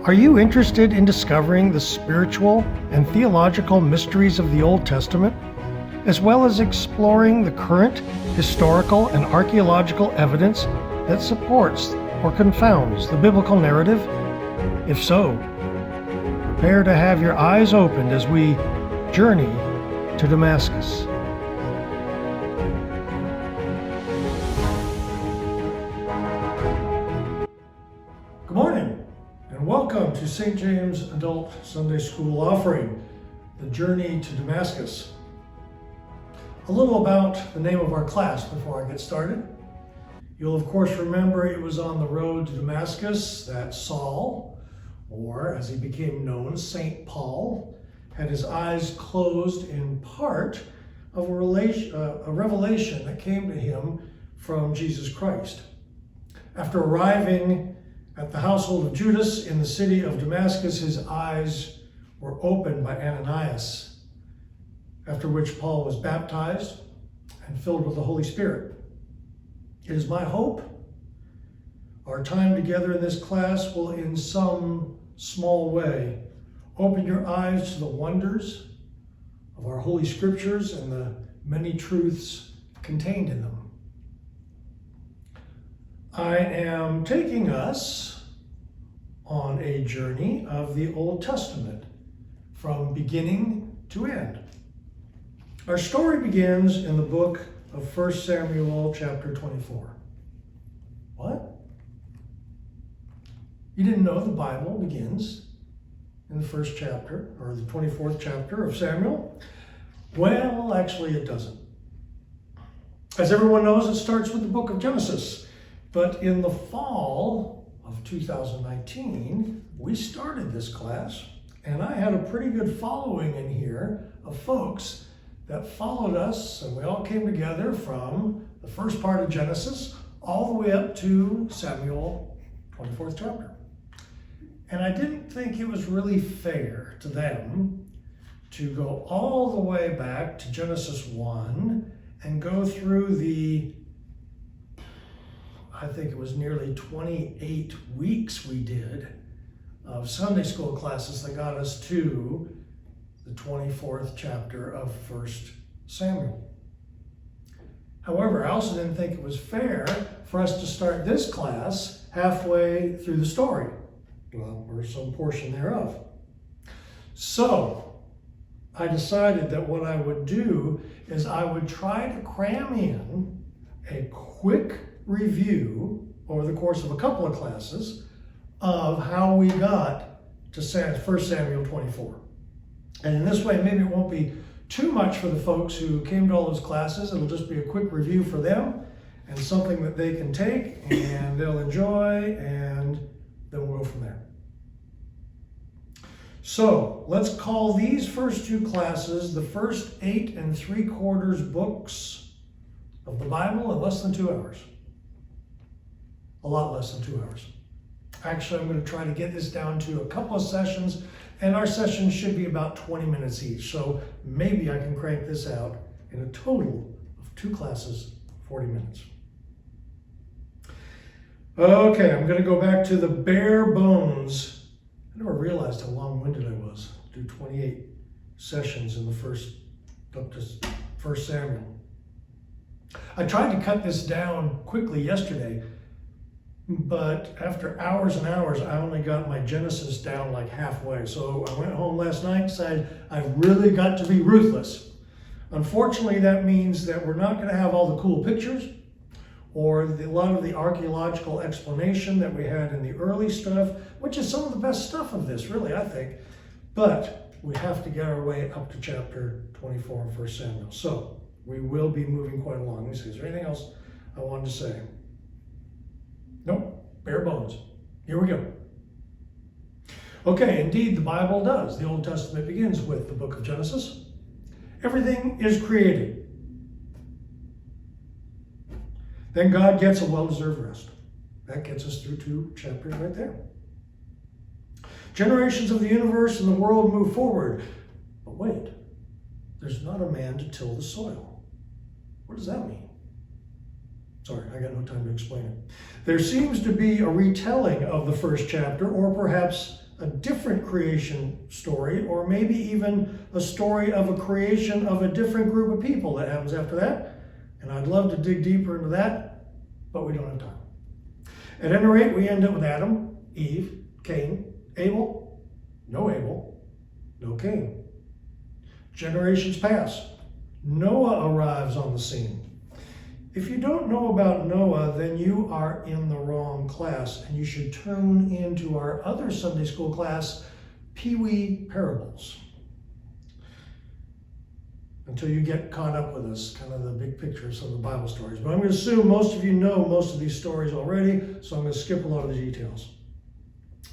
Are you interested in discovering the spiritual and theological mysteries of the Old Testament, as well as exploring the current historical and archaeological evidence that supports or confounds the biblical narrative? If so, prepare to have your eyes opened as we journey to Damascus. Good morning, and welcome to St. James Adult Sunday School offering, The Journey to Damascus. A little about the name of our class before I get started. You'll of course remember it was on the road to Damascus that Saul, or as he became known, St. Paul, had his eyes closed in part of a revelation that came to him from Jesus Christ. After arriving at the household of Judas in the city of Damascus, his eyes were opened by Ananias, after which Paul was baptized and filled with the Holy Spirit. It is my hope our time together in this class will in some small way open your eyes to the wonders of our Holy Scriptures and the many truths contained in them. I am taking us on a journey of the Old Testament from beginning to end. Our story begins in the book of 1 Samuel chapter 24. What? You didn't know the Bible begins in the first chapter, or the 24th chapter of Samuel? Well, actually it doesn't. As everyone knows, it starts with the book of Genesis. But in the fall of 2019, we started this class, and I had a pretty good following in here of folks that followed us, and we all came together from the first part of Genesis all the way up to Samuel 24th chapter. And I didn't think it was really fair to them to go all the way back to Genesis 1 and go through I think it was nearly 28 weeks we did of Sunday school classes that got us to the 24th chapter of 1 Samuel. However, I also didn't think it was fair for us to start this class halfway through the story, or some portion thereof. So I decided that what I would do is I would try to cram in a quick review over the course of a couple of classes of how we got to 1 Samuel 24. And in this way, maybe it won't be too much for the folks who came to all those classes. It'll just be a quick review for them and something that they can take and they'll enjoy, and then we'll go from there. So let's call these first two classes the first 8 3/4 books of the Bible in less than 2 hours. A lot less than 2 hours. Actually, I'm going to try to get this down to a couple of sessions, and our sessions should be about 20 minutes each. So maybe I can crank this out in a total of 2 classes, 40 minutes. Okay, I'm going to go back to the bare bones. I never realized how long-winded I was to do 28 sessions in the up to 1 Samuel. I tried to cut this down quickly yesterday, but after hours and hours, I only got my Genesis down like halfway. So I went home last night and decided I've really got to be ruthless. Unfortunately, that means that we're not going to have all the cool pictures or a lot of the archaeological explanation that we had in the early stuff, which is some of the best stuff of this, really, I think. But we have to get our way up to chapter 24 of 1 Samuel. So we will be moving quite along. Let me see, is there anything else I wanted to say? Nope, bare bones. Here we go. Okay, indeed, the Bible does. The Old Testament begins with the book of Genesis. Everything is created. Then God gets a well-deserved rest. That gets us through 2 chapters right there. Generations of the universe and the world move forward. But wait, there's not a man to till the soil. What does that mean? Sorry, I got no time to explain it. There seems to be a retelling of the first chapter, or perhaps a different creation story, or maybe even a story of a creation of a different group of people that happens after that. And I'd love to dig deeper into that, but we don't have time. At any rate, we end up with Adam, Eve, Cain, Abel, no Cain. Generations pass. Noah arrives on the scene. If you don't know about Noah, then you are in the wrong class, and you should tune into our other Sunday school class, Pee-wee Parables, until you get caught up with us, kind of the big picture of some of the Bible stories. But I'm going to assume most of you know most of these stories already, so I'm going to skip a lot of the details.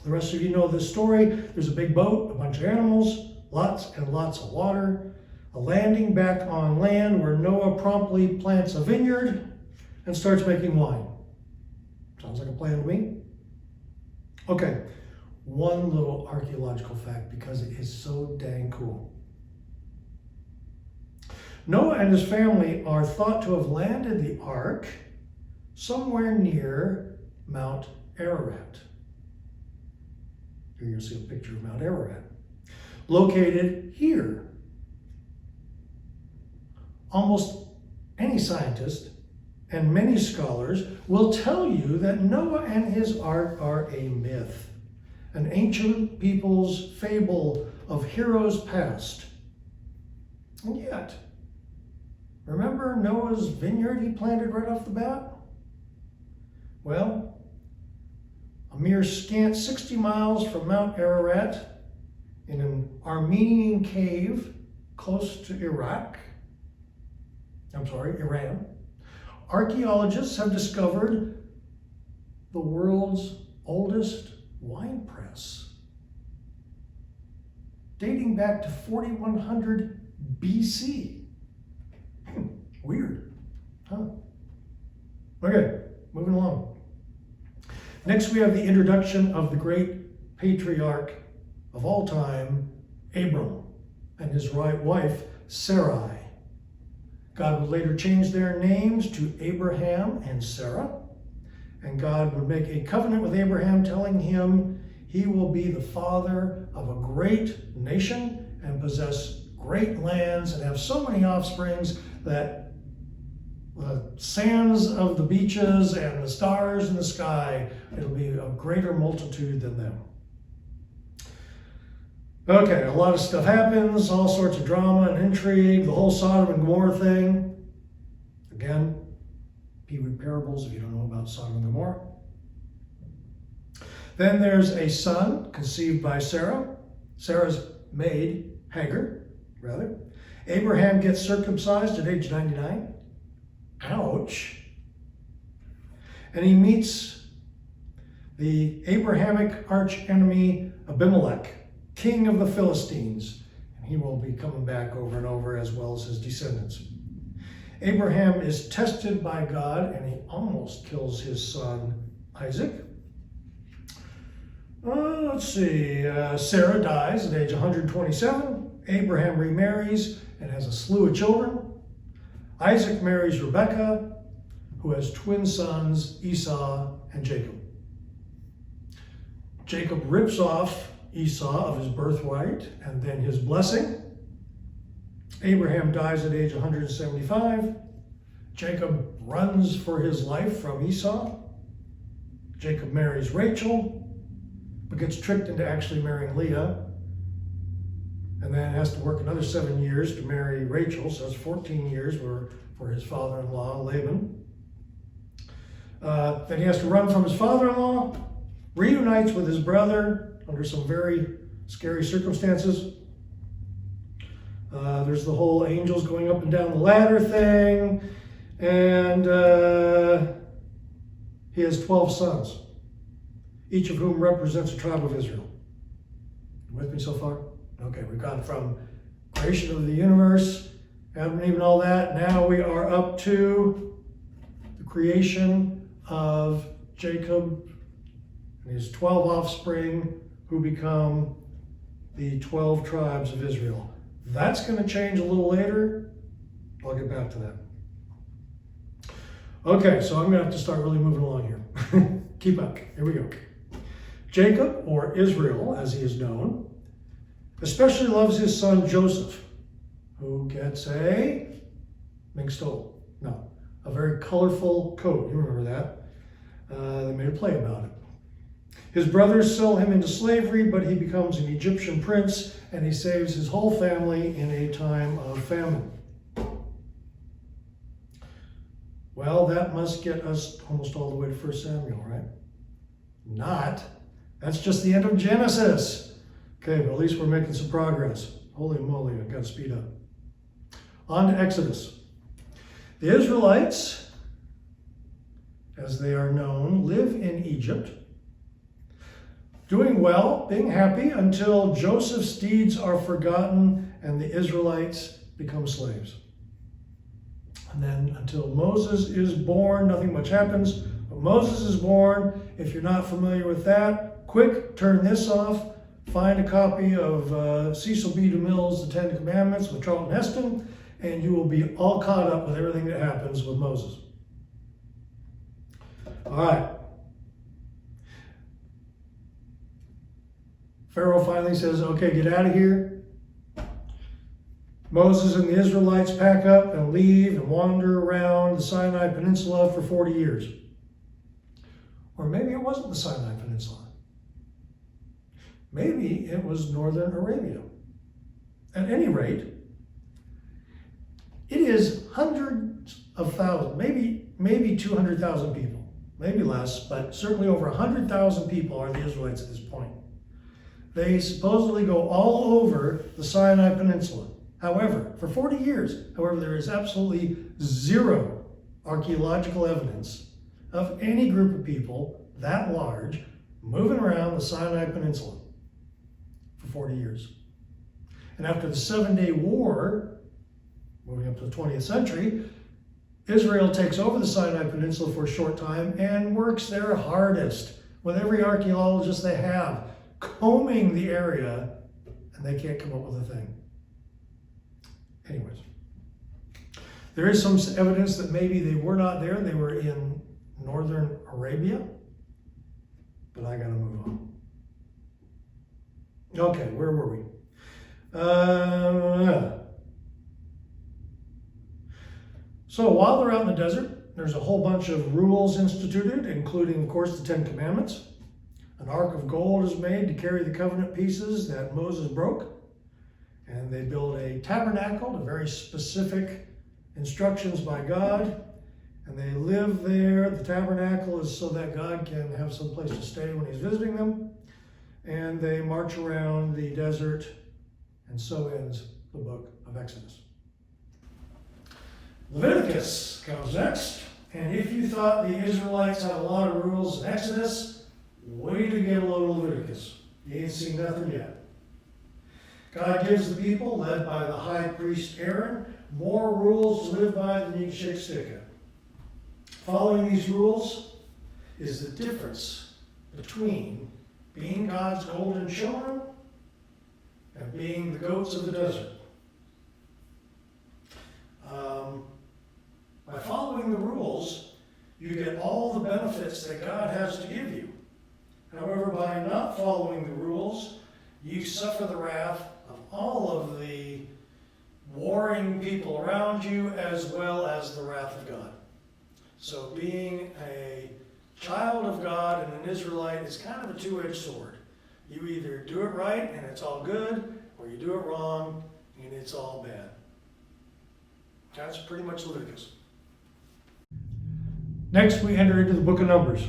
The rest of you know this story. There's a big boat, a bunch of animals, lots and lots of water, a landing back on land where Noah promptly plants a vineyard and starts making wine. Sounds like a plan to me. Okay, one little archaeological fact, because it is so dang cool. Noah and his family are thought to have landed the ark somewhere near Mount Ararat. Here you'll see a picture of Mount Ararat, located here. Almost any scientist and many scholars will tell you that Noah and his ark are a myth, an ancient people's fable of heroes past. And yet, remember Noah's vineyard he planted right off the bat? Well, a mere scant 60 miles from Mount Ararat, in an Armenian cave close to Iran, archaeologists have discovered the world's oldest wine press, dating back to 4100 BC. Weird, huh? Okay, moving along. Next, we have the introduction of the great patriarch of all time, Abram, and his wife, Sarai. God would later change their names to Abraham and Sarah, and God would make a covenant with Abraham, telling him he will be the father of a great nation and possess great lands and have so many offsprings that the sands of the beaches and the stars in the sky, it'll be a greater multitude than them. Okay, a lot of stuff happens, all sorts of drama and intrigue, the whole Sodom and Gomorrah thing. Again, Pee-wee Parables if you don't know about Sodom and Gomorrah. Then there's a son conceived by Sarah, Sarah's maid, Hagar, rather. Abraham gets circumcised at age 99. Ouch. And he meets the Abrahamic arch-enemy Abimelech, king of the Philistines, and he will be coming back over and over, as well as his descendants. Abraham is tested by God, and he almost kills his son Isaac. Let's see, Sarah dies at age 127. Abraham remarries and has a slew of children. Isaac marries Rebekah, who has twin sons, Esau and Jacob. Jacob rips off Esau of his birthright and then his blessing. Abraham dies at age 175. Jacob runs for his life from Esau. Jacob marries Rachel, but gets tricked into actually marrying Leah, and then has to work another 7 years to marry Rachel, so that's 14 years for his father-in-law, Laban. Then he has to run from his father-in-law, reunites with his brother under some very scary circumstances. There's the whole angels going up and down the ladder thing, and he has 12 sons, each of whom represents a tribe of Israel. You with me so far? Okay, we've gone from creation of the universe, Adam and Eve and all that. Now we are up to the creation of Jacob and his 12 offspring, who become the 12 tribes of Israel. That's going to change a little later. I'll get back to that. Okay, so I'm going to have to start really moving along here. Keep up. Here we go. Jacob, or Israel as he is known, especially loves his son Joseph, who gets a mink stole. No, a very colorful coat. You remember that? They made a play about it. His brothers sell him into slavery, but he becomes an Egyptian prince, and he saves his whole family in a time of famine. Well, that must get us almost all the way to 1 Samuel, right? Not. That's just the end of Genesis. Okay, but at least we're making some progress. Holy moly, I've got to speed up. On to Exodus. The Israelites, as they are known, live in Egypt, doing well, being happy, until Joseph's deeds are forgotten and the Israelites become slaves. And then until Moses is born, nothing much happens. But Moses is born. If you're not familiar with that, quick, turn this off. Find a copy of Cecil B. DeMille's The Ten Commandments with Charlton Heston, and you will be all caught up with everything that happens with Moses. All right. Pharaoh finally says, okay, get out of here. Moses and the Israelites pack up and leave and wander around the Sinai Peninsula for 40 years. Or maybe it wasn't the Sinai Peninsula. Maybe it was northern Arabia. At any rate, it is hundreds of thousands, maybe 200,000 people, maybe less, but certainly over 100,000 people are the Israelites at this point. They supposedly go all over the Sinai Peninsula. However, for 40 years, there is absolutely zero archaeological evidence of any group of people that large moving around the Sinai Peninsula for 40 years. And after the 7-Day War, moving up to the 20th century, Israel takes over the Sinai Peninsula for a short time and works their hardest with every archaeologist they have, combing the area, and they can't come up with a thing. Anyways, there is some evidence that maybe they were not there. They were in northern Arabia, but I gotta move on. Okay, where were we? So while they're out in the desert, there's a whole bunch of rules instituted, including, of course, the Ten Commandments. An ark of gold is made to carry the covenant pieces that Moses broke. And they build a tabernacle to very specific instructions by God. And they live there. The tabernacle is so that God can have some place to stay when he's visiting them. And they march around the desert. And so ends the book of Exodus. Leviticus comes next. And if you thought the Israelites had a lot of rules in Exodus, wait to get a load of Leviticus. You ain't seen nothing yet. God gives the people, led by the high priest Aaron, more rules to live by than you can shake a stick at. Following these rules is the difference between being God's golden children and being the goats of the desert. By following the rules, you get all the benefits that God has to give you. However, by not following the rules, you suffer the wrath of all of the warring people around you, as well as the wrath of God. So being a child of God and an Israelite is kind of a two-edged sword. You either do it right and it's all good, or you do it wrong and it's all bad. That's pretty much Leviticus. Next, we enter into the book of Numbers,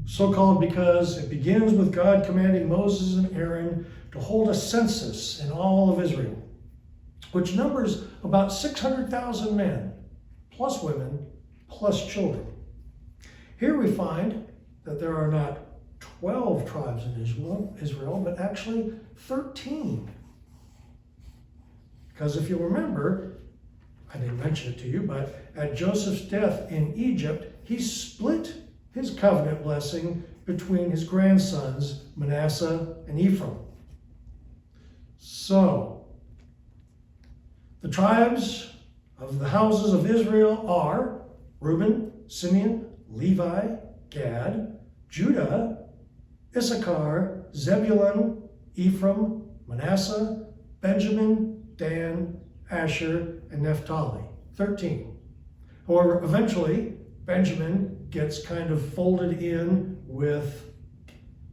so called because it begins with God commanding Moses and Aaron to hold a census in all of Israel, which numbers about 600,000 men, plus women, plus children. Here we find that there are not 12 tribes in Israel, but actually 13. Because if you remember, I didn't mention it to you, but at Joseph's death in Egypt, he split his covenant blessing between his grandsons, Manasseh and Ephraim. So, the tribes of the houses of Israel are Reuben, Simeon, Levi, Gad, Judah, Issachar, Zebulun, Ephraim, Manasseh, Benjamin, Dan, Asher, and Naphtali. 13. However, eventually, Benjamin gets kind of folded in with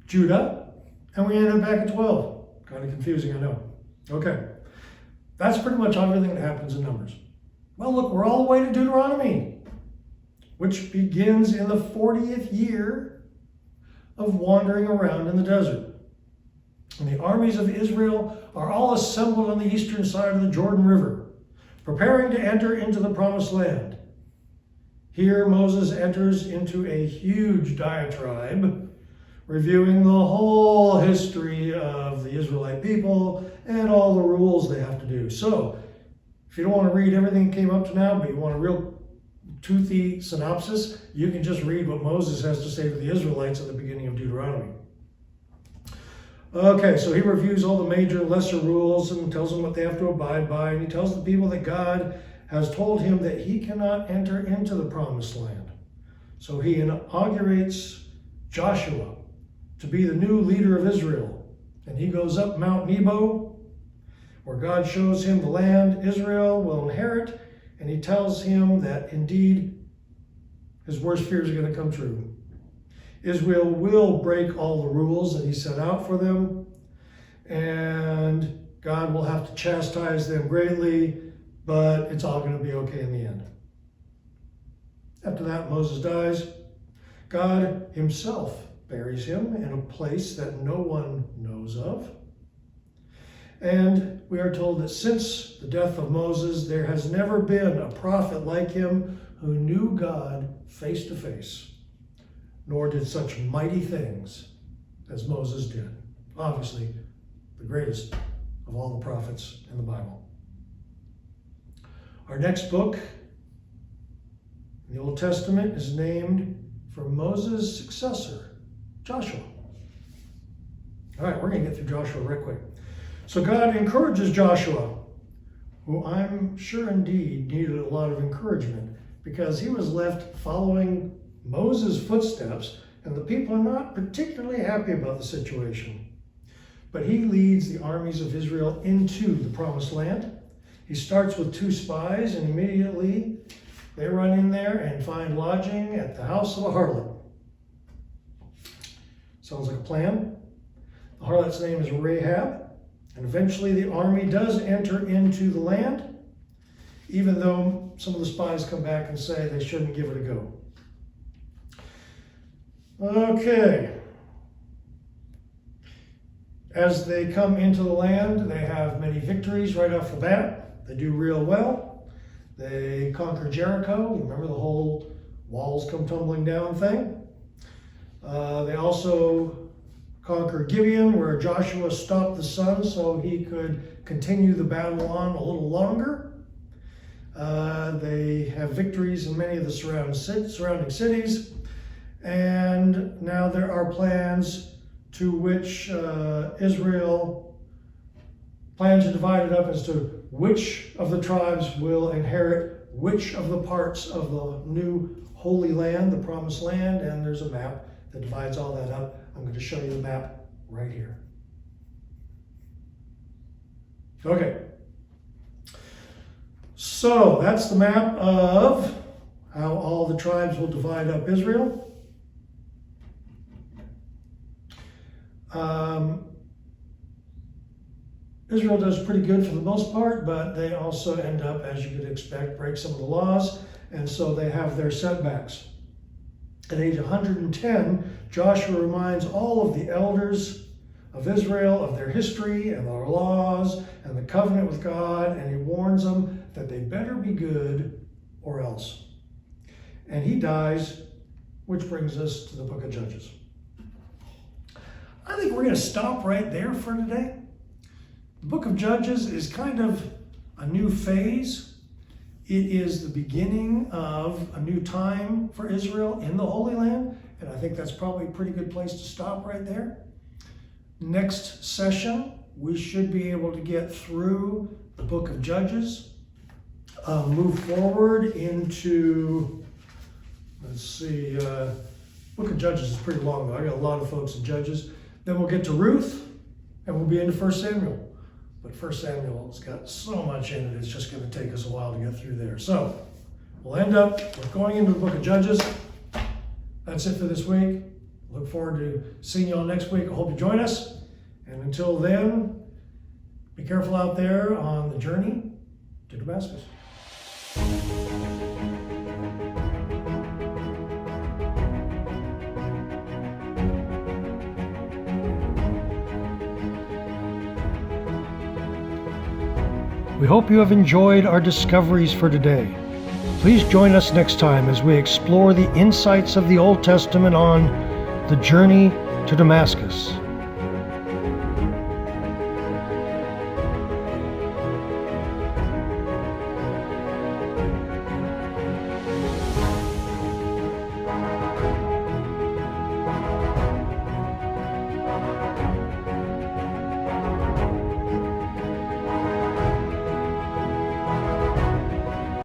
Judah, and we end up back at 12. Kind of confusing, I know. Okay, that's pretty much everything that happens in Numbers. Well, look, we're all the way to Deuteronomy, which begins in the 40th year of wandering around in the desert. And the armies of Israel are all assembled on the eastern side of the Jordan River, preparing to enter into the promised land. Here, Moses enters into a huge diatribe, reviewing the whole history of the Israelite people and all the rules they have to do. So, if you don't want to read everything that came up to now, but you want a real toothy synopsis, you can just read what Moses has to say to the Israelites at the beginning of Deuteronomy. Okay, so he reviews all the major and lesser rules and tells them what they have to abide by, and he tells the people that God has told him that he cannot enter into the promised land. So he inaugurates Joshua to be the new leader of Israel, and he goes up Mount Nebo, where God shows him the land Israel will inherit, and he tells him that indeed his worst fears are going to come true. Israel will break all the rules that he set out for them, and God will have to chastise them greatly, but it's all going to be okay in the end. After that, Moses dies. God himself buries him in a place that no one knows of. And we are told that since the death of Moses, there has never been a prophet like him who knew God face to face, nor did such mighty things as Moses did. Obviously, the greatest of all the prophets in the Bible. Our next book in the Old Testament is named for Moses' successor, Joshua. All right, we're going to get through Joshua right quick. So God encourages Joshua, who I'm sure indeed needed a lot of encouragement, because he was left following Moses' footsteps, and the people are not particularly happy about the situation. But he leads the armies of Israel into the promised land. He starts with 2 spies, and immediately they run in there and find lodging at the house of a harlot. Sounds like a plan. The harlot's name is Rahab, and eventually the army does enter into the land, even though some of the spies come back and say they shouldn't give it a go. Okay. As they come into the land, they have many victories right off the bat. They do real well. They conquer Jericho. Remember the whole walls come tumbling down thing? They also conquer Gibeon, where Joshua stopped the sun so he could continue the battle on a little longer. They have victories in many of the surrounding cities. And now there are plans to which Israel plans to divide it up as to which of the tribes will inherit which of the parts of the new Holy Land, the Promised Land, and there's a map that divides all that up. I'm going to show you the map right here. Okay. So that's the map of how all the tribes will divide up Israel. Israel does pretty good for the most part, but they also end up, as you could expect, break some of the laws, and so they have their setbacks. At age 110, Joshua reminds all of the elders of Israel of their history and their laws and the covenant with God, and he warns them that they better be good or else. And he dies, which brings us to the book of Judges. I think we're going to stop right there for today. The book of Judges is kind of a new phase. It is the beginning of a new time for Israel in the Holy Land, and I think that's probably a pretty good place to stop right there. Next session, we should be able to get through the book of Judges, move forward into, Book of Judges is pretty long though. I got a lot of folks in Judges. Then we'll get to Ruth, and we'll be into 1 Samuel. But 1 Samuel's got so much in it, it's just going to take us a while to get through there. So we'll end up with going into the Book of Judges. That's it for this week. Look forward to seeing you all next week. I hope you join us. And until then, be careful out there on the journey to Damascus. We hope you have enjoyed our discoveries for today. Please join us next time as we explore the insights of the Old Testament on the journey to Damascus.